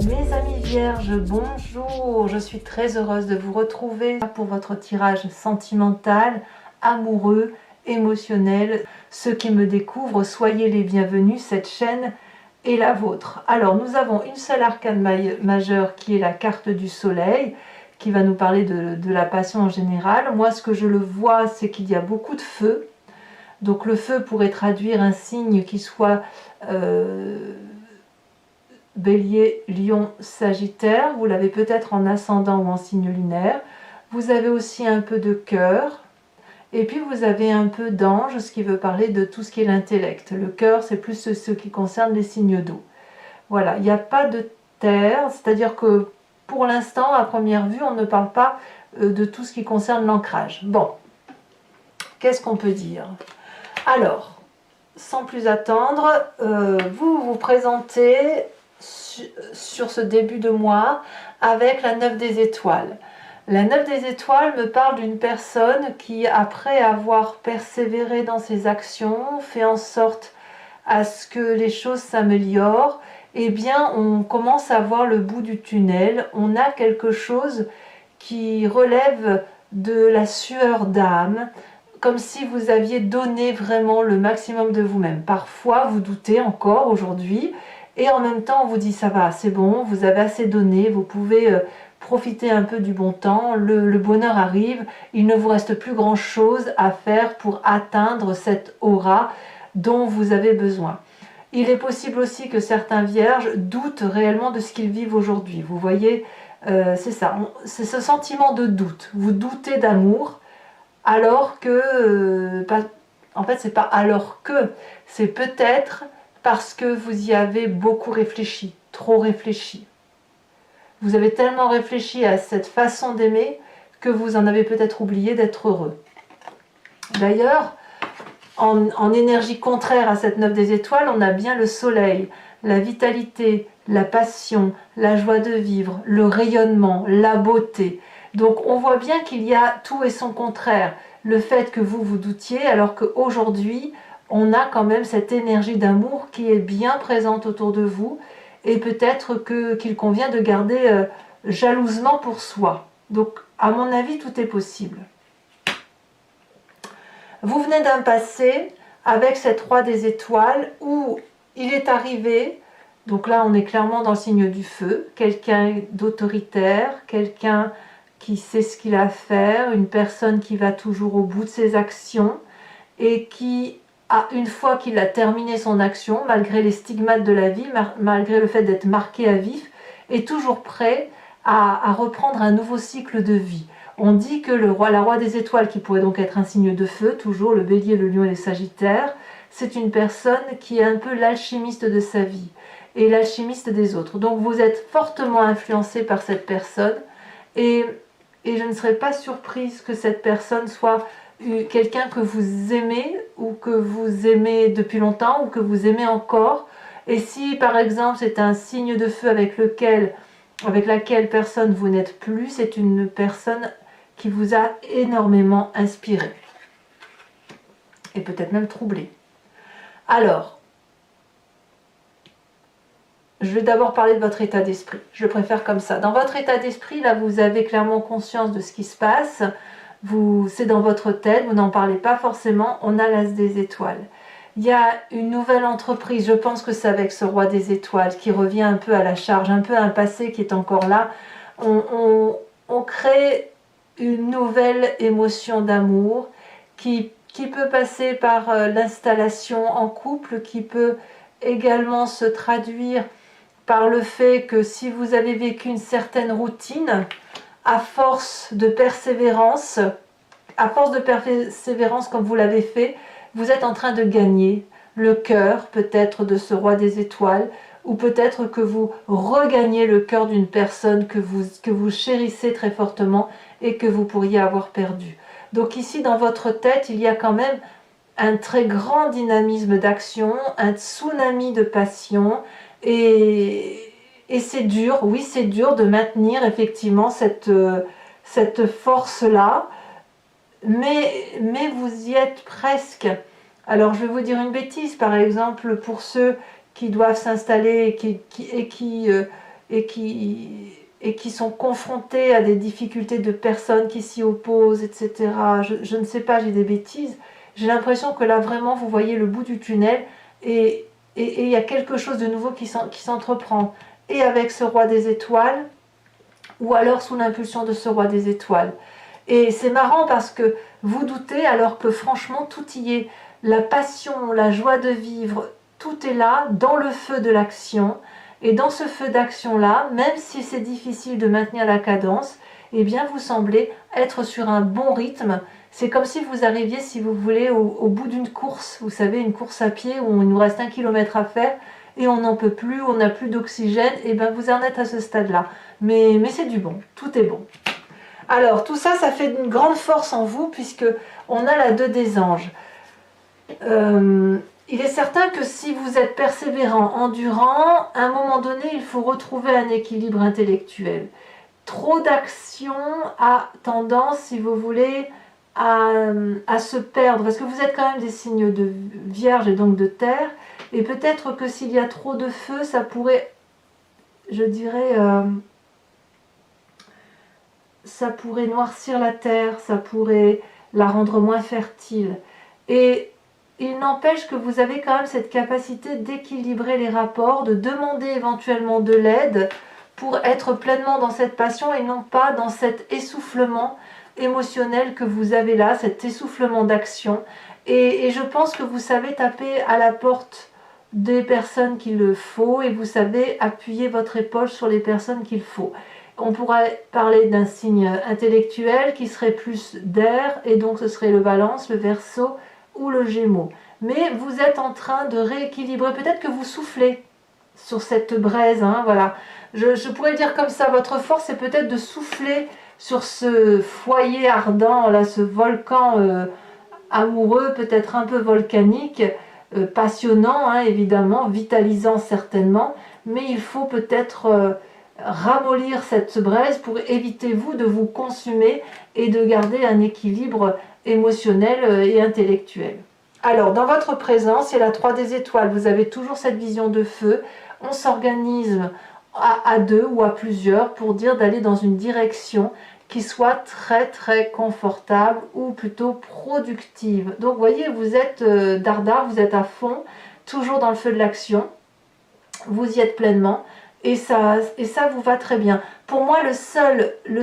Mes amis vierges, bonjour, je suis très heureuse de vous retrouver pour votre tirage sentimental, amoureux, émotionnel. Ceux qui me découvrent, soyez les bienvenus, cette chaîne est la vôtre. Alors nous avons une seule arcane majeure qui est la carte du soleil, qui va nous parler de la passion en général. Moi ce que je le vois, c'est qu'il y a beaucoup de feu. Donc le feu pourrait traduire un signe qui soit Bélier, Lion, Sagittaire. Vous l'avez peut-être en ascendant ou en signe lunaire. Vous avez aussi un peu de cœur. Et puis vous avez un peu d'ange, ce qui veut parler de tout ce qui est l'intellect. Le cœur, c'est plus ce qui concerne les signes d'eau. Voilà, il n'y a pas de terre, c'est-à-dire que pour l'instant, à première vue, on ne parle pas de tout ce qui concerne l'ancrage. Bon, qu'est-ce qu'on peut dire? Alors, sans plus attendre, vous vous présentez sur ce début de mois avec la 9 des étoiles. La 9 des étoiles me parle d'une personne qui, après avoir persévéré dans ses actions, fait en sorte à ce que les choses s'améliorent, eh bien on commence à voir le bout du tunnel. On a quelque chose qui relève de la sueur d'âme, comme si vous aviez donné vraiment le maximum de vous-même. Parfois vous doutez encore aujourd'hui, et en même temps on vous dit ça va, c'est bon, vous avez assez donné, vous pouvez profiter un peu du bon temps, le bonheur arrive, il ne vous reste plus grand chose à faire pour atteindre cette aura dont vous avez besoin. Il est possible aussi que certains vierges doutent réellement de ce qu'ils vivent aujourd'hui. Vous voyez, c'est ça, c'est ce sentiment de doute. Vous doutez d'amour alors que, en fait c'est pas alors que, c'est peut-être parce que vous y avez beaucoup réfléchi, trop réfléchi. Vous avez tellement réfléchi à cette façon d'aimer que vous en avez peut-être oublié d'être heureux. D'ailleurs, en énergie contraire à cette 9 des étoiles, on a bien le soleil, la vitalité, la passion, la joie de vivre, le rayonnement, la beauté. Donc on voit bien qu'il y a tout et son contraire. Le fait que vous vous doutiez, alors qu'aujourd'hui, on a quand même cette énergie d'amour qui est bien présente autour de vous, et peut-être qu'il convient de garder jalousement pour soi. Donc à mon avis, tout est possible. Vous venez d'un passé avec cette roi des étoiles où il est arrivé, donc là on est clairement dans le signe du feu, quelqu'un d'autoritaire, quelqu'un qui sait ce qu'il a à faire, une personne qui va toujours au bout de ses actions et qui, une fois qu'il a terminé son action, malgré les stigmates de la vie, malgré le fait d'être marqué à vif, est toujours prêt à reprendre un nouveau cycle de vie. On dit que la roi des étoiles, qui pourrait donc être un signe de feu, toujours le bélier, le lion et les sagittaires, c'est une personne qui est un peu l'alchimiste de sa vie et l'alchimiste des autres. Donc vous êtes fortement influencé par cette personne et je ne serais pas surprise que cette personne soit quelqu'un que vous aimez ou que vous aimez depuis longtemps ou que vous aimez encore. Et si par exemple c'est un signe de feu avec laquelle personne vous n'êtes plus, c'est une personne qui vous a énormément inspiré et peut-être même troublé. Alors, je vais d'abord parler de votre état d'esprit. Je préfère comme ça. Dans votre état d'esprit, là, vous avez clairement conscience de ce qui se passe. C'est dans votre tête, vous n'en parlez pas forcément. On a l'as des étoiles. Il y a une nouvelle entreprise, je pense que c'est avec ce roi des étoiles qui revient un peu à la charge, un peu un passé qui est encore là. On crée une nouvelle émotion d'amour qui peut passer par l'installation en couple, qui peut également se traduire par le fait que si vous avez vécu une certaine routine, à force de persévérance comme vous l'avez fait, vous êtes en train de gagner le cœur peut-être de ce roi des étoiles, ou peut-être que vous regagnez le cœur d'une personne que vous chérissez très fortement et que vous pourriez avoir perdu. Donc ici dans votre tête, il y a quand même un très grand dynamisme d'action, un tsunami de passion, et c'est dur, oui c'est dur de maintenir effectivement cette force-là, mais vous y êtes presque. Alors je vais vous dire une bêtise, par exemple pour ceux qui doivent s'installer et qui et qui sont confrontés à des difficultés de personnes qui s'y opposent, etc. Je ne sais pas, j'ai des bêtises. J'ai l'impression que là, vraiment, vous voyez le bout du tunnel et il y a quelque chose de nouveau qui s'entreprend. Et avec ce roi des étoiles, ou alors sous l'impulsion de ce roi des étoiles. Et c'est marrant parce que vous doutez alors que franchement, tout y est. La passion, la joie de vivre, tout est là, dans le feu de l'action. Et dans ce feu d'action-là, même si c'est difficile de maintenir la cadence, eh bien vous semblez être sur un bon rythme. C'est comme si vous arriviez, si vous voulez, au bout d'une course. Vous savez, une course à pied où il nous reste 1 kilomètre à faire et on n'en peut plus, on n'a plus d'oxygène. Et bien vous en êtes à ce stade-là. Mais c'est du bon, tout est bon. Alors tout ça, ça fait une grande force en vous puisque on a la 2 des anges. Il est certain que si vous êtes persévérant, endurant, à un moment donné, il faut retrouver un équilibre intellectuel. Trop d'action a tendance, si vous voulez, à se perdre, parce que vous êtes quand même des signes de Vierge et donc de Terre, et peut-être que s'il y a trop de feu, ça pourrait, je dirais, ça pourrait noircir la Terre, ça pourrait la rendre moins fertile. Et il n'empêche que vous avez quand même cette capacité d'équilibrer les rapports, de demander éventuellement de l'aide pour être pleinement dans cette passion et non pas dans cet essoufflement émotionnel que vous avez là, cet essoufflement d'action. Et je pense que vous savez taper à la porte des personnes qu'il le faut et vous savez appuyer votre épaule sur les personnes qu'il faut. On pourrait parler d'un signe intellectuel qui serait plus d'air et donc ce serait le Balance, le Verseau ou le Gémeaux. Mais vous êtes en train de rééquilibrer, peut-être que vous soufflez sur cette braise, hein, voilà. Je pourrais le dire comme ça, votre force c'est peut-être de souffler sur ce foyer ardent, là, ce volcan amoureux, peut-être un peu volcanique, passionnant hein, évidemment, vitalisant certainement, mais il faut peut-être ramollir cette braise pour éviter vous de vous consumer et de garder un équilibre émotionnel et intellectuel. Alors, dans votre présent, c'est la 3 des étoiles. Vous avez toujours cette vision de feu. On s'organise à 2 ou à plusieurs pour dire d'aller dans une direction qui soit très très confortable ou plutôt productive. Donc, vous voyez, vous êtes dardard, vous êtes à fond, toujours dans le feu de l'action. Vous y êtes pleinement. Et ça vous va très bien. Pour moi, le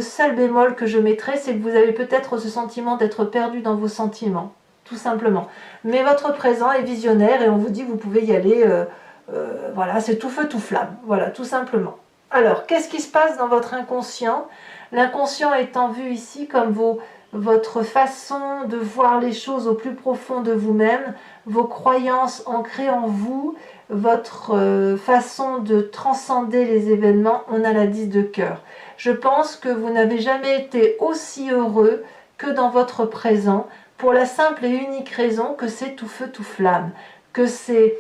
seul bémol que je mettrais, c'est que vous avez peut-être ce sentiment d'être perdu dans vos sentiments, tout simplement. Mais votre présent est visionnaire et on vous dit que vous pouvez y aller, voilà, c'est tout feu, tout flamme, voilà, tout simplement. Alors, qu'est-ce qui se passe dans votre inconscient? L'inconscient étant vu ici comme votre façon de voir les choses au plus profond de vous-même, vos croyances ancrées en vous, votre façon de transcender les événements. On a la 10 de cœur. Je pense que vous n'avez jamais été aussi heureux que dans votre présent, pour la simple et unique raison que c'est tout feu, tout flamme, que c'est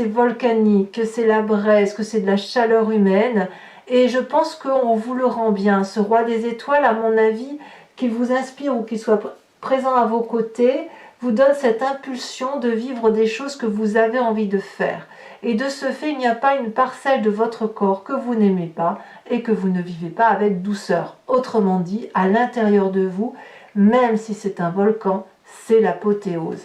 volcanique, que c'est la braise, que c'est de la chaleur humaine. Et je pense qu'on vous le rend bien. Ce roi des étoiles, à mon avis, qu'il vous inspire ou qu'il soit présent à vos côtés, vous donne cette impulsion de vivre des choses que vous avez envie de faire. Et de ce fait, il n'y a pas une parcelle de votre corps que vous n'aimez pas et que vous ne vivez pas avec douceur. Autrement dit, à l'intérieur de vous, même si c'est un volcan, c'est l'apothéose.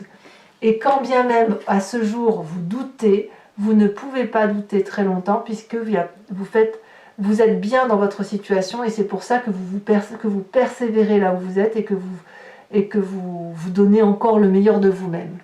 Et quand bien même à ce jour vous doutez, vous ne pouvez pas douter très longtemps puisque vous êtes bien dans votre situation et c'est pour ça que vous persévérez là où vous êtes et que vous donnez encore le meilleur de vous-même.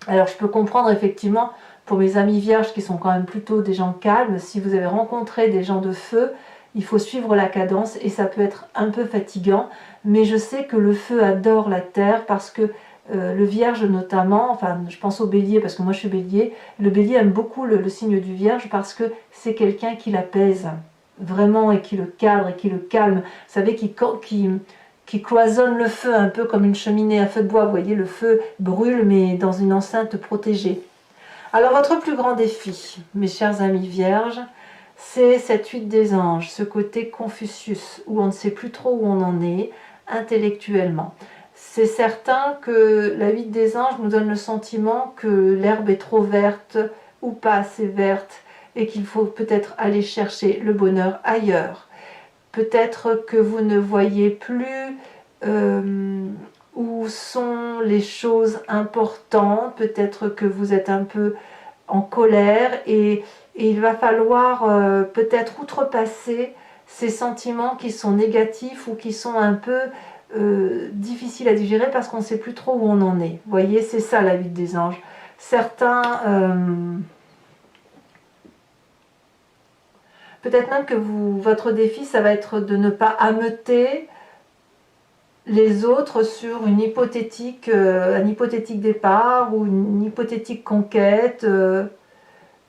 Alors je peux comprendre effectivement pour mes amis vierges qui sont quand même plutôt des gens calmes, si vous avez rencontré des gens de feu, il faut suivre la cadence et ça peut être un peu fatigant, mais je sais que le feu adore la terre parce que le vierge notamment, enfin je pense au bélier parce que moi je suis bélier, le bélier aime beaucoup le signe du vierge parce que c'est quelqu'un qui l'apaise vraiment et qui le cadre et qui le calme, vous savez, qui cloisonne le feu un peu comme une cheminée à feu de bois, vous voyez, le feu brûle mais dans une enceinte protégée. Alors votre plus grand défi, mes chers amis vierges, c'est cette 8 des anges, ce côté Confucius, où on ne sait plus trop où on en est intellectuellement. C'est certain que la 8 des anges nous donne le sentiment que l'herbe est trop verte ou pas assez verte et qu'il faut peut-être aller chercher le bonheur ailleurs. Peut-être que vous ne voyez plus où sont les choses importantes, peut-être que vous êtes un peu en colère et il va falloir peut-être outrepasser ces sentiments qui sont négatifs ou qui sont un peu difficiles à digérer parce qu'on ne sait plus trop où on en est. Vous voyez, c'est ça la vie des anges. Certains... peut-être même que votre défi, ça va être de ne pas ameuter les autres sur un hypothétique départ ou une hypothétique conquête.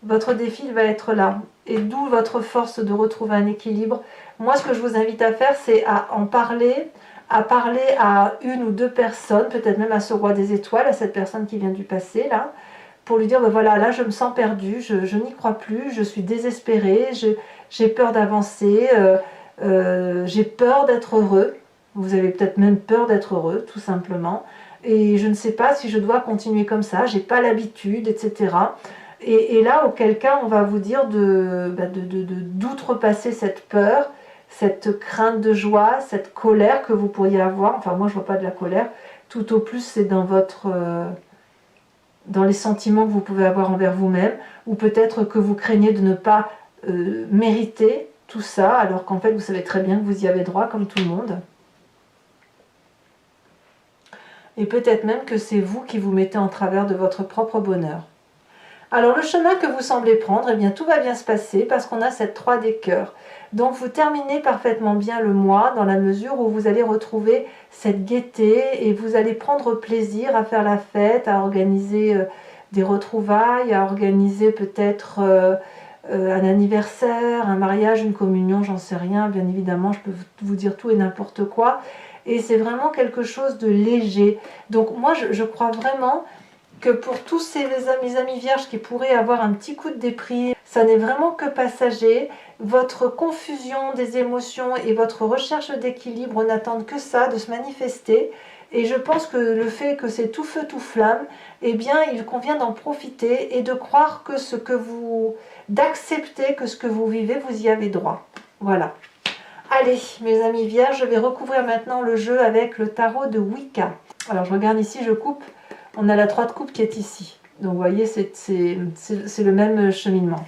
Votre défi il va être là. Et d'où votre force de retrouver un équilibre. Moi, ce que je vous invite à faire, c'est à en parler, à parler à une ou deux personnes, peut-être même à ce roi des étoiles, à cette personne qui vient du passé, là, pour lui dire, ben voilà, là, je me sens perdue, je n'y crois plus, je suis désespérée, j'ai peur d'avancer, j'ai peur d'être heureux. Vous avez peut-être même peur d'être heureux, tout simplement. Et je ne sais pas si je dois continuer comme ça, j'ai pas l'habitude, etc. Et là, auquel cas, on va vous dire d'outrepasser cette peur, cette crainte de joie, cette colère que vous pourriez avoir. Enfin, moi, je ne vois pas de la colère. Tout au plus, c'est dans dans les sentiments que vous pouvez avoir envers vous-même, ou peut-être que vous craignez de ne pas mériter tout ça, alors qu'en fait, vous savez très bien que vous y avez droit, comme tout le monde. Et peut-être même que c'est vous qui vous mettez en travers de votre propre bonheur. Alors le chemin que vous semblez prendre, eh bien tout va bien se passer parce qu'on a cette 3 des cœurs. Donc vous terminez parfaitement bien le mois dans la mesure où vous allez retrouver cette gaieté et vous allez prendre plaisir à faire la fête, à organiser des retrouvailles, à organiser peut-être un anniversaire, un mariage, une communion, j'en sais rien. Bien évidemment, je peux vous dire tout et n'importe quoi. Et c'est vraiment quelque chose de léger. Donc moi, je crois vraiment que pour tous mes amis vierges qui pourraient avoir un petit coup de déprime, ça n'est vraiment que passager. Votre confusion des émotions et votre recherche d'équilibre n'attendent que ça, de se manifester. Et je pense que le fait que c'est tout feu, tout flamme, eh bien, il convient d'en profiter et de croire que d'accepter que ce que vous vivez, vous y avez droit. Voilà. Allez, mes amis vierges, je vais recouvrir maintenant le jeu avec le tarot de Wicca. Alors, je regarde ici, je coupe. On a la 3 de coupe qui est ici. Donc vous voyez, c'est le même cheminement.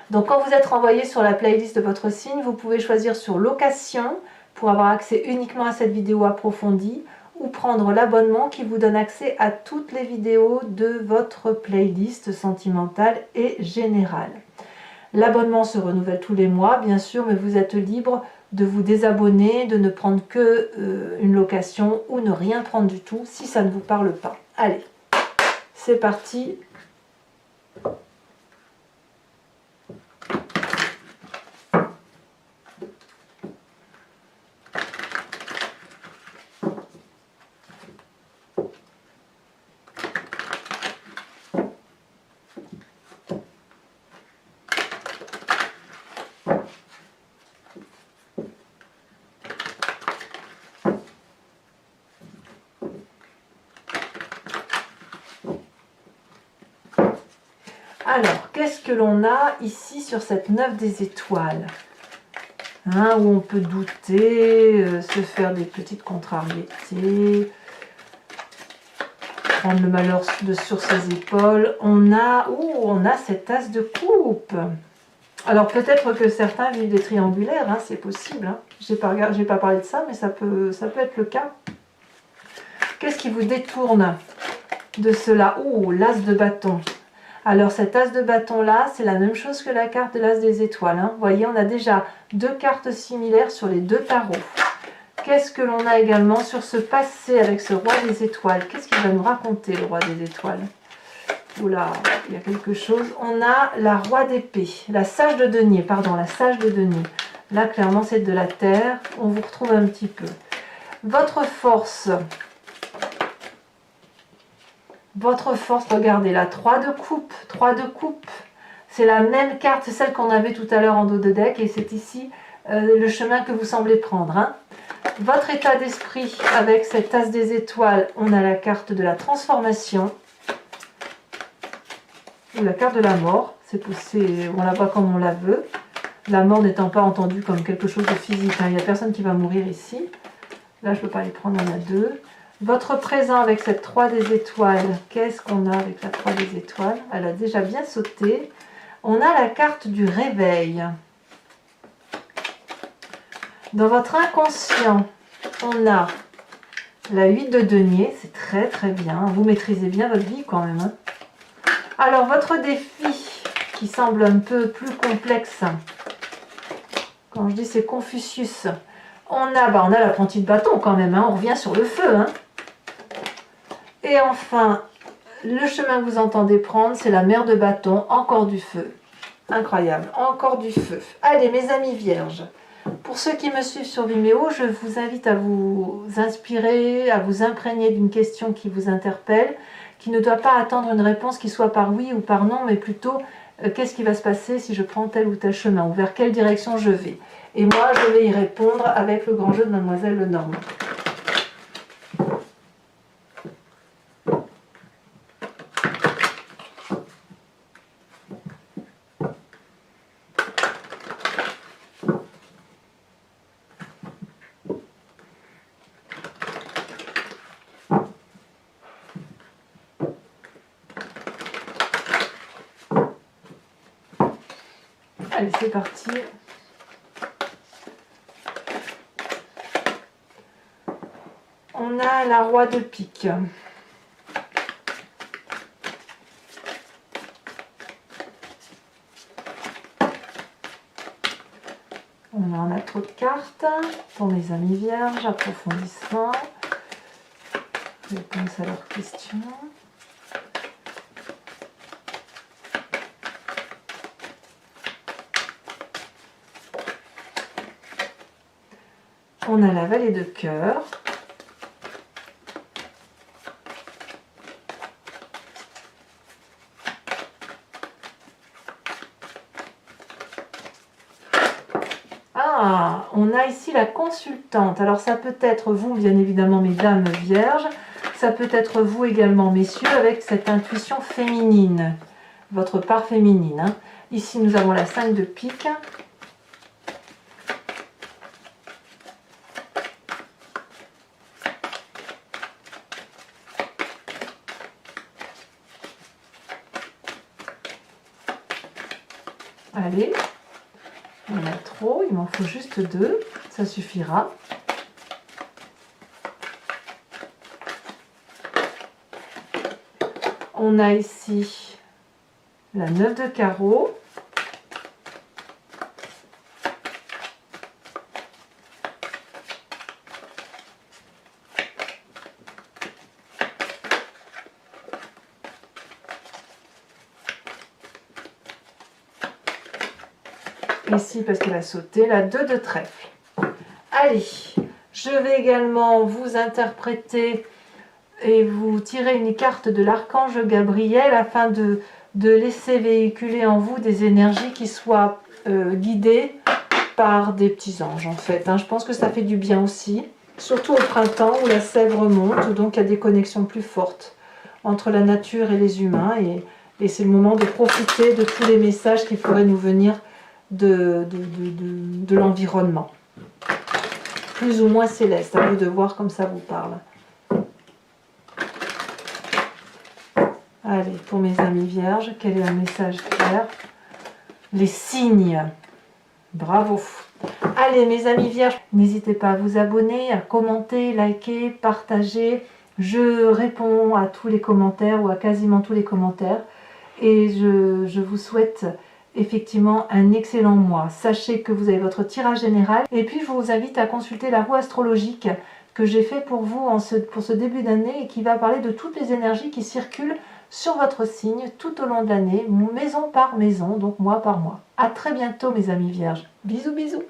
Donc quand vous êtes renvoyé sur la playlist de votre signe, vous pouvez choisir sur location pour avoir accès uniquement à cette vidéo approfondie ou prendre l'abonnement qui vous donne accès à toutes les vidéos de votre playlist sentimentale et générale. L'abonnement se renouvelle tous les mois, bien sûr, mais vous êtes libre de vous désabonner, de ne prendre que une location ou ne rien prendre du tout si ça ne vous parle pas. Allez, c'est parti. Alors, qu'est-ce que l'on a ici sur cette 9 des étoiles, hein, où on peut douter, se faire des petites contrariétés, prendre le malheur sur ses épaules. On a cette as de coupe. Alors peut-être que certains vivent des triangulaires, hein, c'est possible. Hein. J'ai pas parlé de ça, mais ça peut être le cas. Qu'est-ce qui vous détourne de cela? L'as de bâton. Alors cet as de bâton là, c'est la même chose que la carte de l'as des étoiles. Hein. Vous voyez, on a déjà 2 cartes similaires sur les 2 tarots. Qu'est-ce que l'on a également sur ce passé avec ce roi des étoiles? Qu'est-ce qu'il va nous raconter, le roi des étoiles? Oula, il y a quelque chose. On a la roi d'épée, la sage de denier, pardon, la sage de denier. Là, clairement, c'est de la terre. On vous retrouve un petit peu. Votre force, regardez, la 3 de coupe. 3 de coupe, c'est la même carte, c'est celle qu'on avait tout à l'heure en dos de deck. Et c'est ici le chemin que vous semblez prendre. Hein. Votre état d'esprit avec cette as des étoiles, on a la carte de la transformation. Ou la carte de la mort, On la voit comme on la veut. La mort n'étant pas entendue comme quelque chose de physique. Il n'y a personne qui va mourir ici. Là, je ne peux pas les prendre, il y en a deux. Votre présent avec cette 3 des étoiles. Qu'est-ce qu'on a avec la 3 des étoiles? Elle a déjà bien sauté. On a la carte du réveil. Dans votre inconscient, on a la 8 de denier. C'est très très bien. Vous maîtrisez bien votre vie quand même. Hein. Alors, votre défi qui semble un peu plus complexe. Quand je dis c'est Confucius. On a l'apprenti de bâton quand même. Hein. On revient sur le feu. Hein. Et enfin, le chemin que vous entendez prendre, c'est la mer de bâton, encore du feu. Incroyable, encore du feu. Allez, mes amis vierges, pour ceux qui me suivent sur Vimeo, je vous invite à vous inspirer, à vous imprégner d'une question qui vous interpelle, qui ne doit pas attendre une réponse qui soit par oui ou par non, mais plutôt qu'est-ce qui va se passer si je prends tel ou tel chemin, ou vers quelle direction je vais. Et moi, je vais y répondre avec le grand jeu de Mademoiselle Lenormand. Allez, c'est parti. On a la roi de pique. On a trop de cartes. Pour mes amis vierges, approfondissement. Réponse à leurs questions. On a la vallée de cœur. Ah, on a ici la consultante. Alors ça peut être vous, bien évidemment, mesdames vierges. Ça peut être vous également, messieurs, avec cette intuition féminine. Votre part féminine. Hein. Ici, nous avons la 5 de pique. Allez, il y en a trop, il m'en faut juste 2, ça suffira. On a ici la 9 de carreau. Ici parce qu'elle a sauté, la 2 de trèfle. Allez, je vais également vous interpréter et vous tirer une carte de l'archange Gabriel afin de laisser véhiculer en vous des énergies qui soient guidées par des petits anges en fait. Hein. Je pense que ça fait du bien aussi, surtout au printemps où la sève remonte, où donc il y a des connexions plus fortes entre la nature et les humains et c'est le moment de profiter de tous les messages qui pourraient nous venir de l'environnement. Plus ou moins céleste, à vous de voir comme ça vous parle. Allez, pour mes amis vierges, quel est un message clair? Les signes. Bravo. Allez, mes amis vierges, n'hésitez pas à vous abonner, à commenter, liker, partager. Je réponds à tous les commentaires ou à quasiment tous les commentaires. Et je vous souhaite effectivement un excellent mois. Sachez que vous avez votre tirage général. Et puis, je vous invite à consulter la roue astrologique que j'ai fait pour vous pour ce début d'année et qui va parler de toutes les énergies qui circulent sur votre signe tout au long de l'année, maison par maison, donc mois par mois. À très bientôt mes amis vierges. Bisous bisous.